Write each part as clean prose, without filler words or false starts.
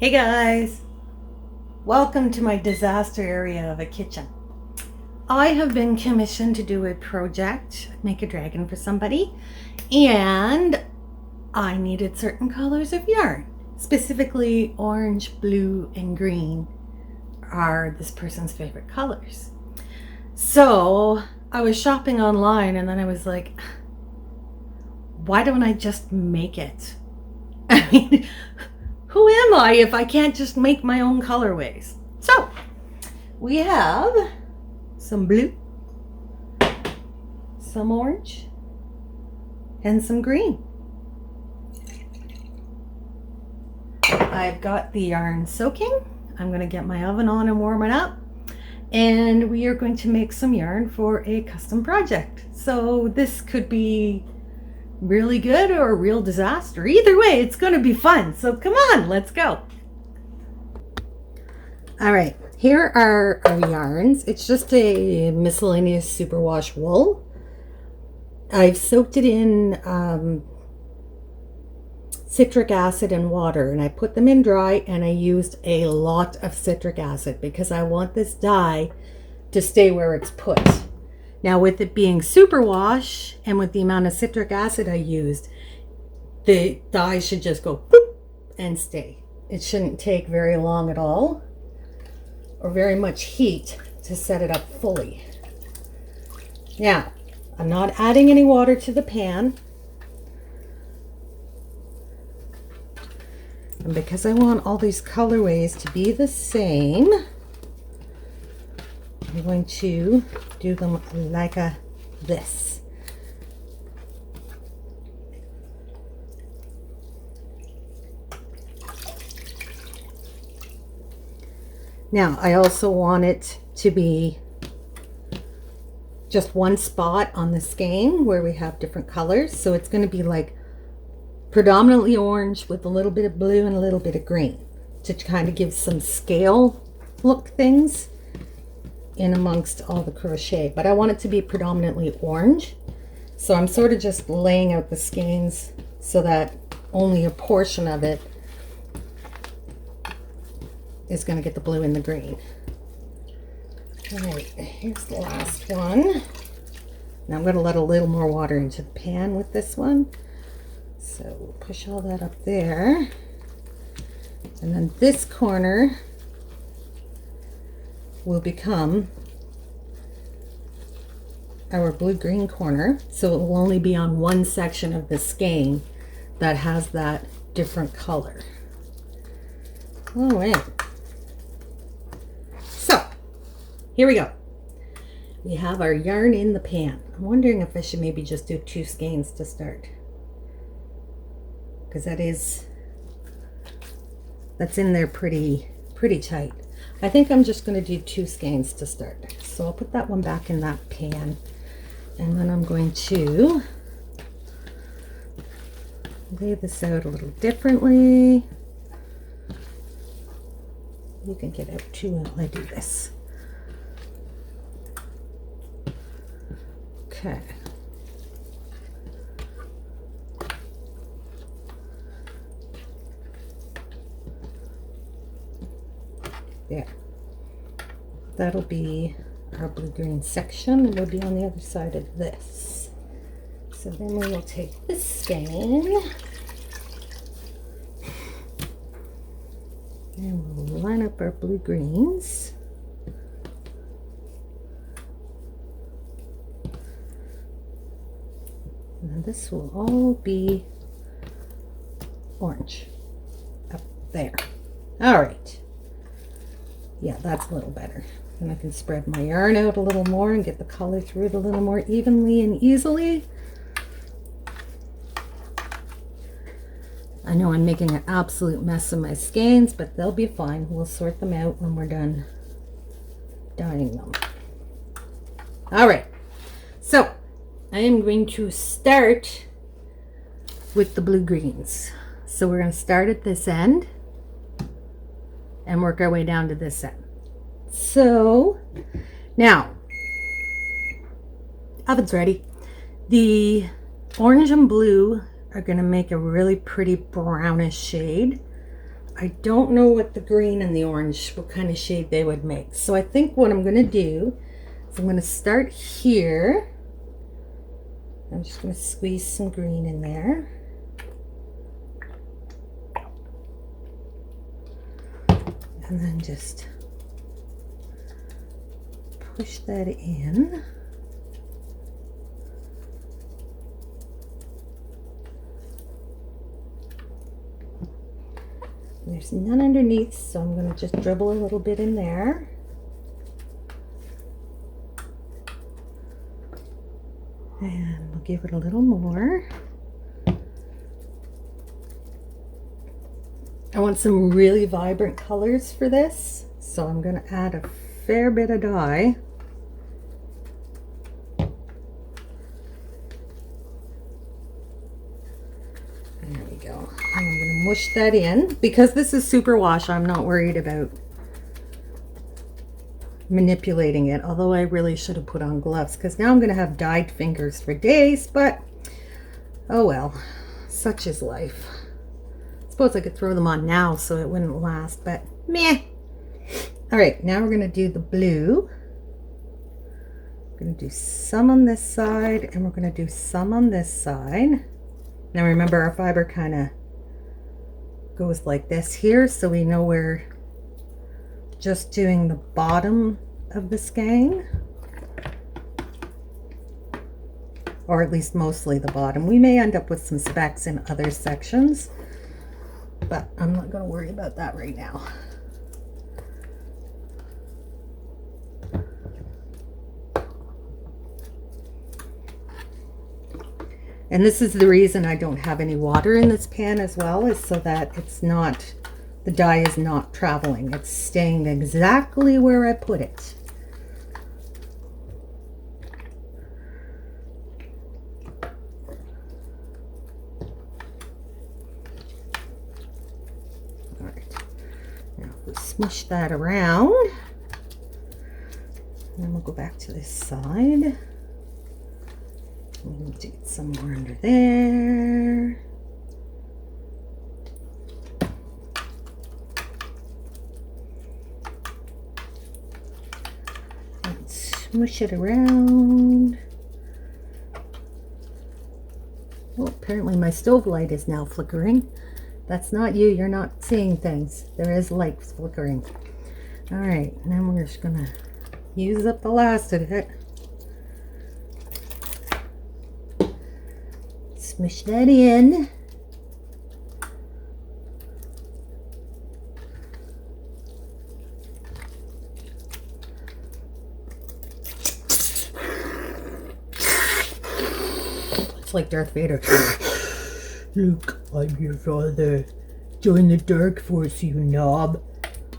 Hey guys, welcome to my disaster area of a kitchen. I have been commissioned to do a project, make a dragon for somebody, and I needed certain colors of yarn. Specifically, orange, blue, and green are this person's favorite colors. So I was shopping online and then I was like, why don't I just make it? I mean, who am I if I can't just make my own colorways? So we have some blue, some orange, and some green. I've got the yarn soaking. I'm going to get my oven on and warm it up. And we are going to make some yarn for a custom project. So this could be really good or a real disaster. Either way, it's going to be fun. So come on, let's go. All right, here are our yarns. It's just a miscellaneous superwash wool. I've soaked it in citric acid and water, and I put them in dry, and I used a lot of citric acid because I want this dye to stay where it's put. Now, with it being superwash and with the amount of citric acid I used, the dye should just go boop and stay. It shouldn't take very long at all or very much heat to set it up fully. Now, I'm not adding any water to the pan. And because I want all these colorways to be the same, I'm going to do them like this. Now, I also want it to be just one spot on the skein where we have different colors. So it's going to be like predominantly orange with a little bit of blue and a little bit of green to kind of give some scale look things in amongst all the crochet. But I want it to be predominantly orange. So I'm sort of just laying out the skeins so that only a portion of it is going to get the blue and the green. All right, here's the last one. Now I'm going to let a little more water into the pan with this one. So we'll push all that up there. And then this corner will become our blue-green corner. So it will only be on one section of the skein that has that different color. All right. So here we go. We have our yarn in the pan. I'm wondering if I should maybe just do 2 skeins to start, because that's in there pretty tight. I think I'm just going to do 2 skeins to start. So I'll put that one back in that pan, and then I'm going to lay this out a little differently. You can get out too while I do this. Okay. There. That'll be our blue-green section, and we'll be on the other side of this. So then we will take this skein and we'll line up our blue-greens. And this will all be orange up there. All right. Yeah, that's a little better. And I can spread my yarn out a little more and get the color through it a little more evenly and easily. I know I'm making an absolute mess of my skeins, but they'll be fine. We'll sort them out when we're done dyeing them. All right. So I am going to start with the blue-greens. So we're going to start at this end and work our way down to this end. So now, oven's ready. The orange and blue are going to make a really pretty brownish shade. I don't know what the green and the orange, what kind of shade they would make. So I think what I'm going to do is I'm going to start here. I'm just going to squeeze some green in there. And then just push that in. There's none underneath, so I'm going to just dribble a little bit in there. And we'll give it a little more. I want some really vibrant colors for this, so I'm going to add a fair bit of dye. There we go. And I'm going to mush that in. Because this is superwash, I'm not worried about manipulating it, although I really should have put on gloves because now I'm going to have dyed fingers for days, but oh well, such is life. I suppose I could throw them on now so it wouldn't last, but meh. All right, now we're going to do the blue. We're going to do some on this side and we're going to do some on this side. Now remember, our fiber kind of goes like this here, so we know we're just doing the bottom of the skein, or at least mostly the bottom. We may end up with some specks in other sections, but I'm not going to worry about that right now. And this is the reason I don't have any water in this pan as well, is so that it's not, the dye is not traveling. It's staying exactly where I put it. All right, now we'll smush that around. And then we'll go back to this side. We'll do some more under there. And smush it around. Oh, apparently my stove light is now flickering. That's not you. You're not seeing things. There is light flickering. All right, now we're just gonna use up the last of it. Smush that in. It's like Darth Vader. Luke, I'm your father. Join the Dark Force, you knob.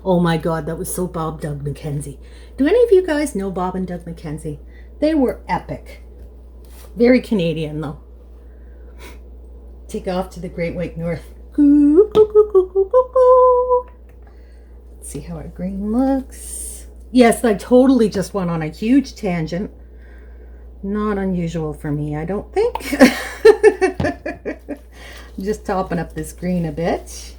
Oh my God, that was so Bob Doug McKenzie. Do any of you guys know Bob and Doug McKenzie? They were epic. Very Canadian though. Take off to the Great White North. Coo, coo, coo, coo, coo, coo, coo. Let's see how our green looks. Yes, I totally just went on a huge tangent. Not unusual for me, I don't think. Just topping up this green a bit.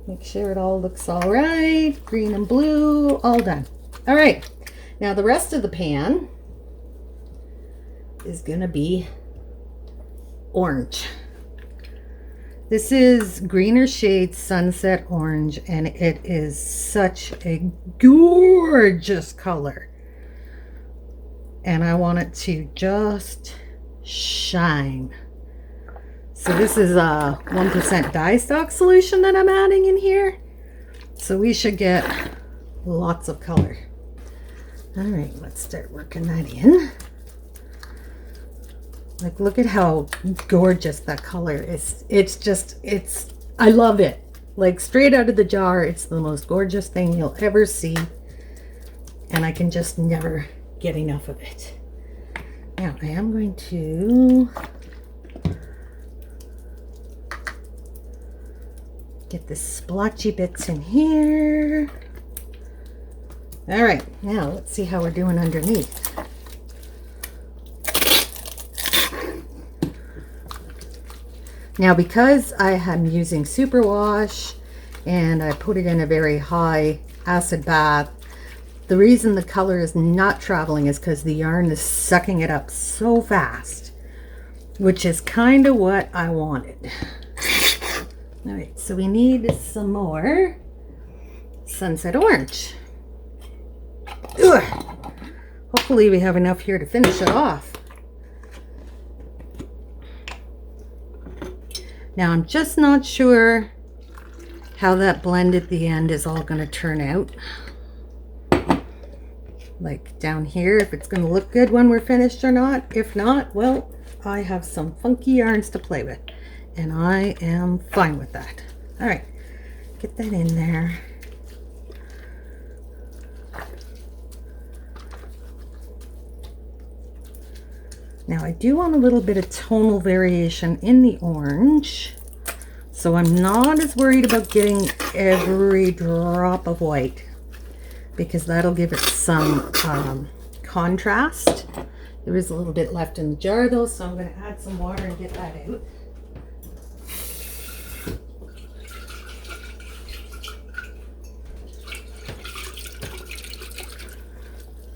Make sure it all looks all right. Green and blue, all done. All right, now the rest of the pan is gonna be orange. This is Greener Shade Sunset Orange, and it is such a gorgeous color. And I want it to just shine. So this is a 1% dye stock solution that I'm adding in here. So we should get lots of color. All right, let's start working that in. Like, look at how gorgeous that color is. I love it. Like, straight out of the jar, it's the most gorgeous thing you'll ever see. And I can just never get enough of it. Now, I am going to get the splotchy bits in here. All right, now let's see how we're doing underneath. Now, because I am using superwash and I put it in a very high acid bath. The reason the color is not traveling is because the yarn is sucking it up so fast, which is kind of what I wanted. All right, so we need some more Sunset Orange. Ugh. Hopefully we have enough here to finish it off. Now I'm just not sure how that blend at the end is all going to turn out. Like down here, if it's going to look good when we're finished or not. If not, well, I have some funky yarns to play with, and I am fine with that. All right, get that in there. Now I do want a little bit of tonal variation in the orange, so I'm not as worried about getting every drop of white, because that'll give it some contrast. There is a little bit left in the jar though, so I'm going to add some water and get that out.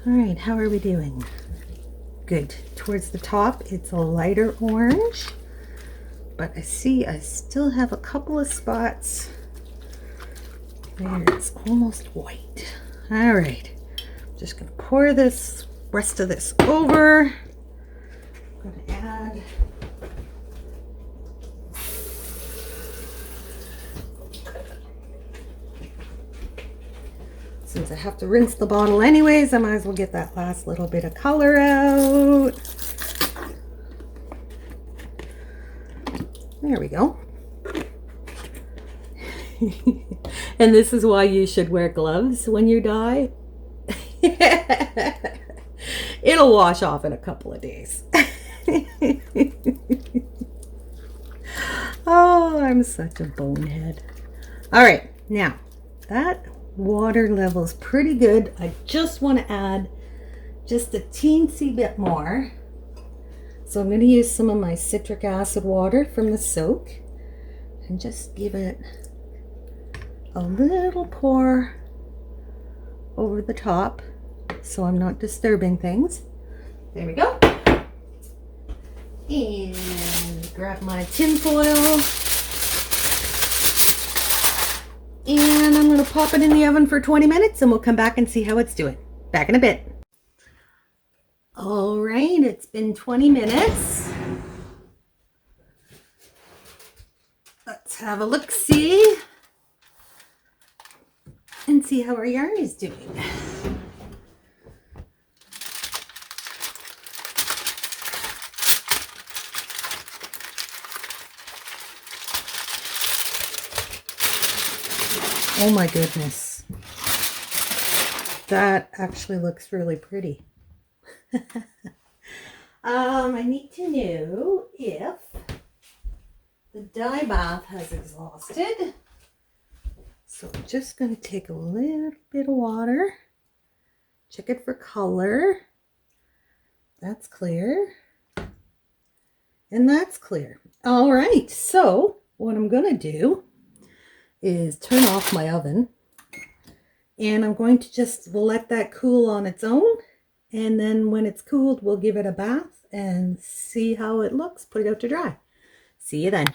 All right, how are we doing? Good. Towards the top, it's a lighter orange, but I see I still have a couple of spots where it's almost white. All right, just gonna pour this rest of this over. I'm gonna add since I have to rinse the bottle anyways, I might as well get that last little bit of color out. There we go. And this is why you should wear gloves when you dye. It'll wash off in a couple of days. Oh, I'm such a bonehead. All right, now that water level's pretty good. I just want to add just a teensy bit more. So I'm going to use some of my citric acid water from the soak and just give it a little pour over the top so I'm not disturbing things. There we go. And grab my tin foil. And I'm going to pop it in the oven for 20 minutes and we'll come back and see how it's doing. Back in a bit. All right, it's been 20 minutes. Let's have a look-see and see how our yarn is doing. Oh my goodness. That actually looks really pretty. I need to know if the dye bath has exhausted. So I'm just going to take a little bit of water, check it for color. That's clear. And that's clear. All right, so what I'm going to do is turn off my oven, and I'm going to just let that cool on its own, and then when it's cooled we'll give it a bath and see how it looks, put it out to dry. See you then.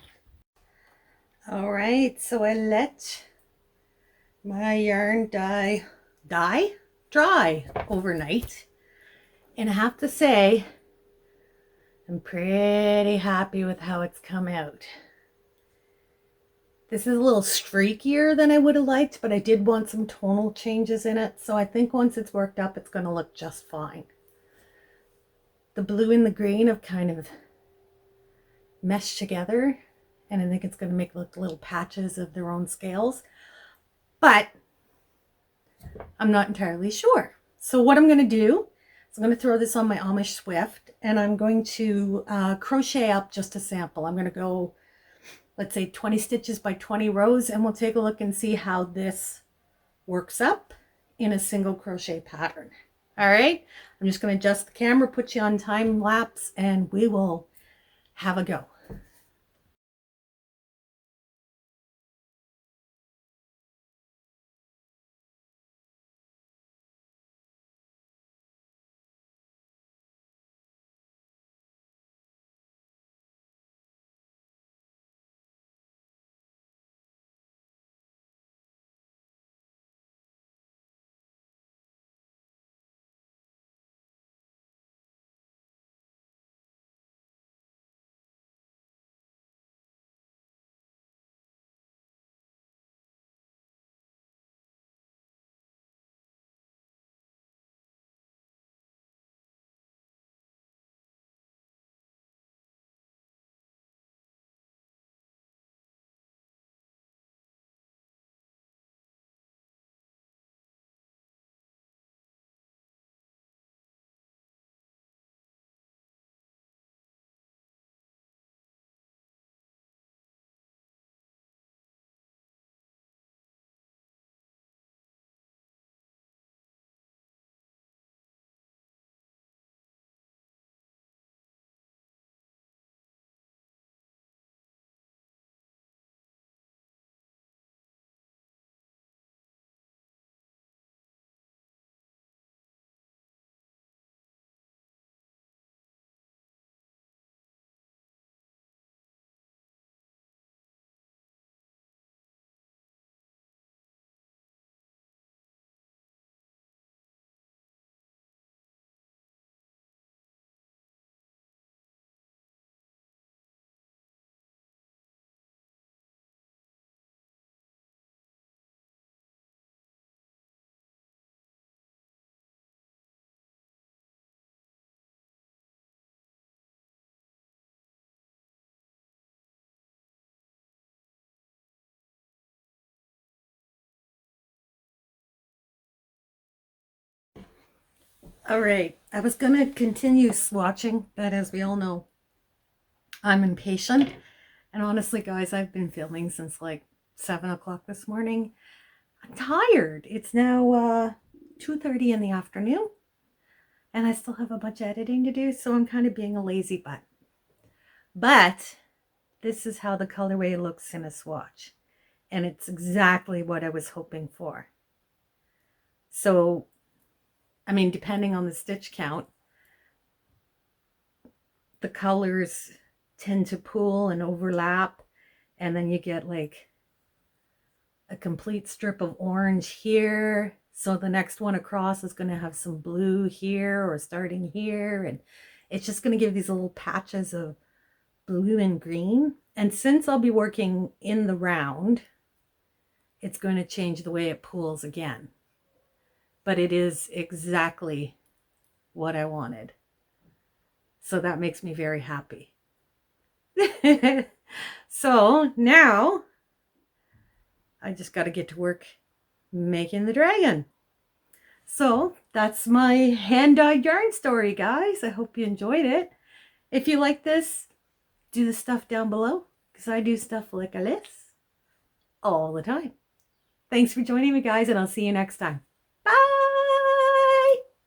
All right, so I let my yarn dry overnight, and I have to say I'm pretty happy with how it's come out. This is a little streakier than I would have liked, but I did want some tonal changes in it. So I think once it's worked up, it's going to look just fine. The blue and the green have kind of meshed together, and I think it's going to make look little patches of their own scales. But I'm not entirely sure. So what I'm going to do is I'm going to throw this on my Amish Swift, and I'm going to crochet up just a sample. I'm going to go, let's say 20 stitches by 20 rows, and we'll take a look and see how this works up in a single crochet pattern. All right, I'm just going to adjust the camera, put you on time lapse, and we will have a go. All right, I was going to continue swatching, but as we all know, I'm impatient. And honestly, guys, I've been filming since like 7 o'clock this morning. I'm tired. It's now 2:30 in the afternoon, and I still have a bunch of editing to do, so I'm kind of being a lazy butt. But this is how the colorway looks in a swatch, and it's exactly what I was hoping for. So, I mean, depending on the stitch count, the colors tend to pool and overlap, and then you get like a complete strip of orange here. So the next one across is going to have some blue here or starting here, and it's just going to give these little patches of blue and green. And since I'll be working in the round, it's going to change the way it pools again. But it is exactly what I wanted. So that makes me very happy. So now I just got to get to work making the dragon. So that's my hand-dyed yarn story, guys. I hope you enjoyed it. If you like this, do the stuff down below, because I do stuff like this all the time. Thanks for joining me, guys, and I'll see you next time.